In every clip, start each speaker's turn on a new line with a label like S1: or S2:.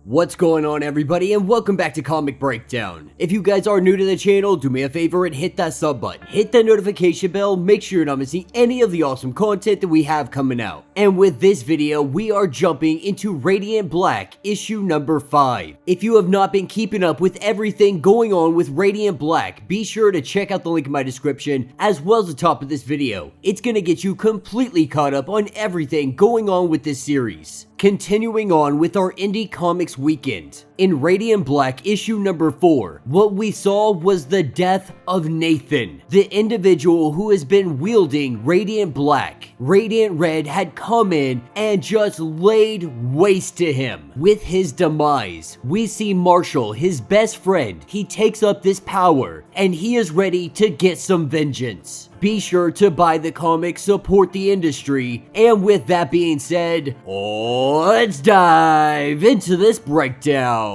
S1: What's going on, everybody, and welcome back to Comic Breakdown. If you guys are new to the channel, do me a favor and hit that sub button. Hit that notification bell, make sure you're not missing any of the awesome content that we have coming out. And with this video, we are jumping into Radiant Black, issue number 5. If you have not been keeping up with everything going on with Radiant Black, be sure to check out the link in my description, as well as the top of this video. It's gonna get you completely caught up on everything going on with this series. Continuing on with our Indie Comics weekend. In Radiant Black issue number 4, what we saw was the death of Nathan, the individual who has been wielding Radiant Black. Radiant Red had come in and just laid waste to him. With his demise, we see Marshall, his best friend. He takes up this power and he is ready to get some vengeance. Be sure to buy the comic, support the industry, and with that being said, let's dive into this breakdown.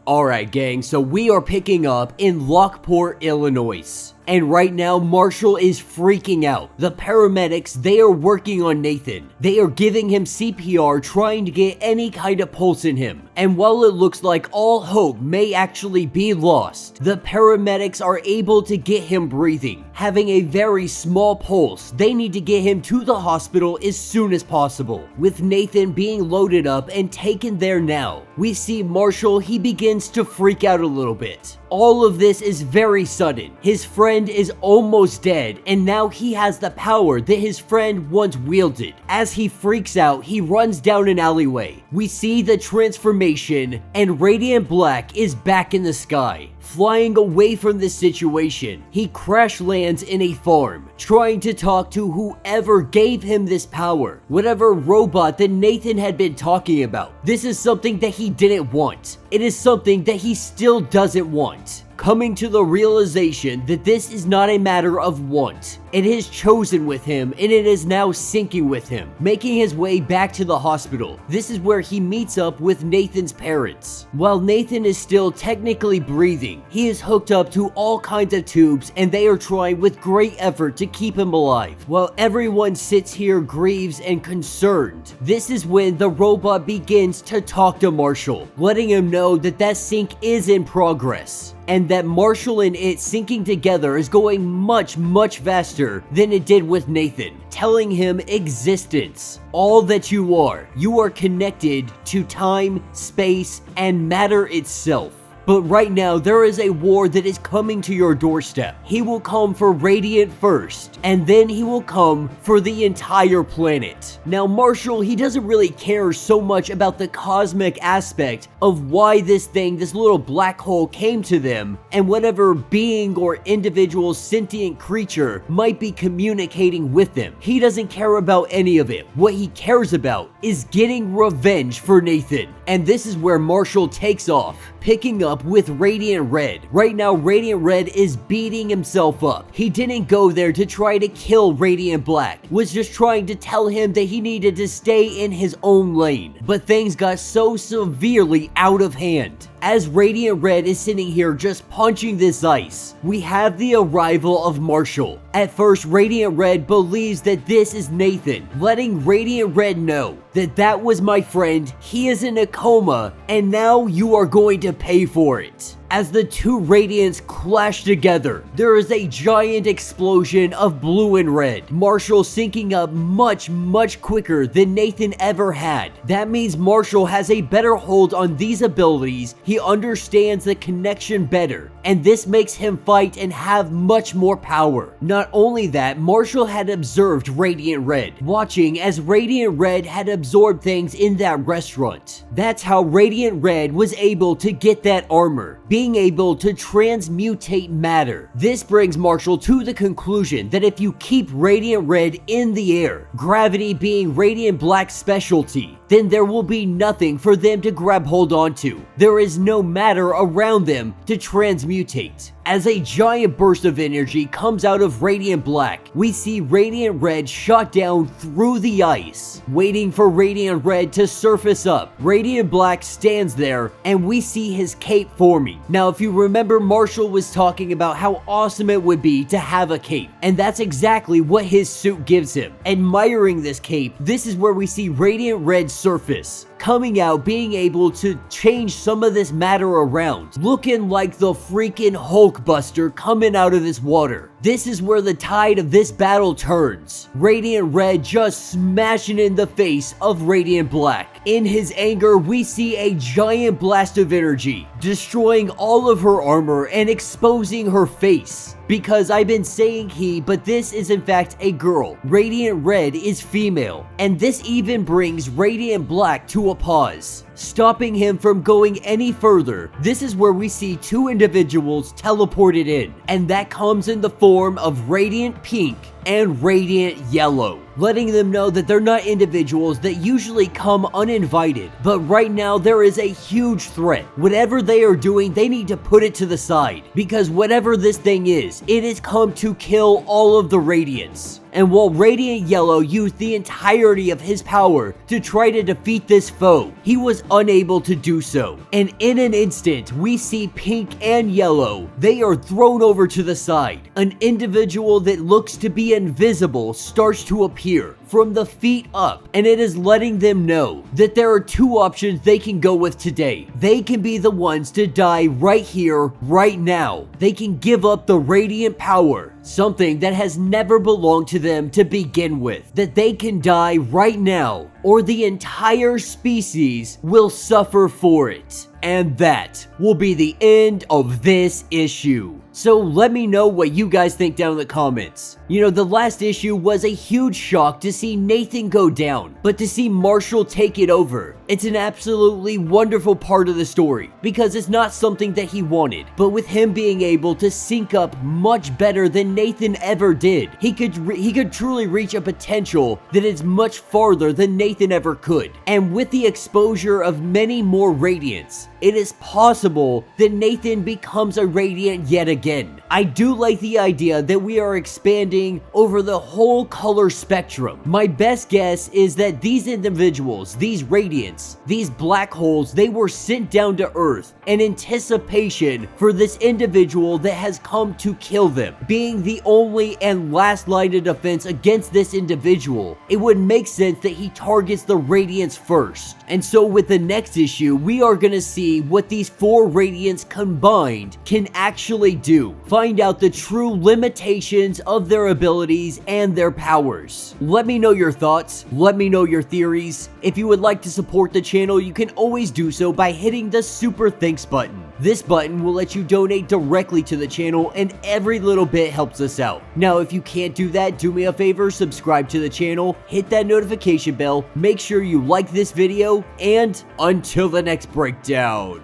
S1: Alright gang, so we are picking up in Lockport, Illinois. And right now, Marshall is freaking out. The paramedics, they are working on Nathan. They are giving him CPR, trying to get any kind of pulse in him. And while it looks like all hope may actually be lost, the paramedics are able to get him breathing. Having a very small pulse, they need to get him to the hospital as soon as possible. With Nathan being loaded up and taken there now, we see Marshall, he begins to freak out a little bit. All of this is very sudden. His friend is almost dead, and now he has the power that his friend once wielded. As he freaks out, he runs down an alleyway. We see the transformation, and Radiant Black is back in the sky. Flying away from this situation, he crash lands in a farm, trying to talk to whoever gave him this power. Whatever robot that Nathan had been talking about. This is something that he didn't want. It is something that he still doesn't want. Coming to the realization that this is not a matter of want. It has chosen with him, and it is now syncing with him, making his way back to the hospital. This is where he meets up with Nathan's parents. While Nathan is still technically breathing, he is hooked up to all kinds of tubes, and they are trying with great effort to keep him alive. While everyone sits here grieves and concerned, this is when the robot begins to talk to Marshall, letting him know that that sync is in progress, and that Marshall and it syncing together is going much faster than it did with Nathan, telling him existence. All that you are connected to time, space, and matter itself. But right now, there is a war that is coming to your doorstep. He will come for Radiant first, and then he will come for the entire planet. Now, Marshall, he doesn't really care so much about the cosmic aspect of why this little black hole came to them, and whatever being or individual sentient creature might be communicating with them. He doesn't care about any of it. What he cares about is getting revenge for Nathan. And this is where Marshall takes off, picking up with Radiant Red. Right now, Radiant Red is beating himself up. He didn't go there to try to kill Radiant Black, was just trying to tell him that he needed to stay in his own lane. But things got so severely out of hand. As Radiant Red is sitting here just punching this ice, we have the arrival of Marshall. At first, Radiant Red believes that this is Nathan, letting Radiant Red know that that was my friend, he is in a coma, and now you are going to pay for it. As the two Radiants clash together, there is a giant explosion of blue and red. Marshall syncing up much quicker than Nathan ever had. That means Marshall has a better hold on these abilities. He understands the connection better, and this makes him fight and have much more power. Not only that, Marshall had observed Radiant Red, watching as Radiant Red had absorbed things in that restaurant. That's how Radiant Red was able to get that armor, being able to transmutate matter. This brings Marshall to the conclusion that if you keep Radiant Red in the air, gravity being Radiant Black's specialty, then there will be nothing for them to grab hold onto. There is no matter around them to transmutate. As a giant burst of energy comes out of Radiant Black, we see Radiant Red shot down through the ice, waiting for Radiant Red to surface up. Radiant Black stands there, and we see his cape forming. Now, if you remember, Marshall was talking about how awesome it would be to have a cape, and that's exactly what his suit gives him. Admiring this cape, this is where we see Radiant Red surface, coming out, being able to change some of this matter around, looking like the freaking Hulkbuster coming out of this water. This is where the tide of this battle turns. Radiant Red just smashing in the face of Radiant Black. In his anger, we see a giant blast of energy, destroying all of her armor and exposing her face. Because I've been saying he, but this is in fact a girl. Radiant Red is female, and this even brings Radiant Black to a pause, stopping him from going any further. This is where we see two individuals teleported in, and that comes in the form of Radiant Pink and Radiant Yellow, letting them know that they're not individuals that usually come uninvited, but right now there is a huge threat. Whatever they are doing, they need to put it to the side, because whatever this thing is, it has come to kill all of the Radiants. And while Radiant Yellow used the entirety of his power to try to defeat this foe, he was unable to do so. And in an instant, we see Pink and Yellow. They are thrown over to the side. An individual that looks to be invisible starts to appear from the feet up, and it is letting them know that there are two options they can go with today. They can be the ones to die right here, right now. They can give up the Radiant power, something that has never belonged to them to begin with. That they can die right now, or the entire species will suffer for it. And that will be the end of this issue. So let me know what you guys think down in the comments. You know, the last issue was a huge shock to see Nathan go down, but to see Marshall take it over, it's an absolutely wonderful part of the story, because it's not something that he wanted, but with him being able to sync up much better than Nathan ever did, he could truly reach a potential that is much farther than Nathan ever could. And with the exposure of many more Radiants, it is possible that Nathan becomes a Radiant yet again. I do like the idea that we are expanding over the whole color spectrum. My best guess is that these individuals, these Radiants, these black holes, they were sent down to Earth in anticipation for this individual that has come to kill them. Being the only and last line of defense against this individual, it would make sense that he targets the Radiants first. And so with the next issue, we are going to see what these four Radiants combined can actually do. Find out the true limitations of their abilities and their powers. Let me know your thoughts. Let me know your theories. If you would like to support the channel, you can always do so by hitting the Super Thanks button. This button will let you donate directly to the channel, and every little bit helps us out. Now, if you can't do that, do me a favor, subscribe to the channel, hit that notification bell, make sure you like this video, and until the next breakdown.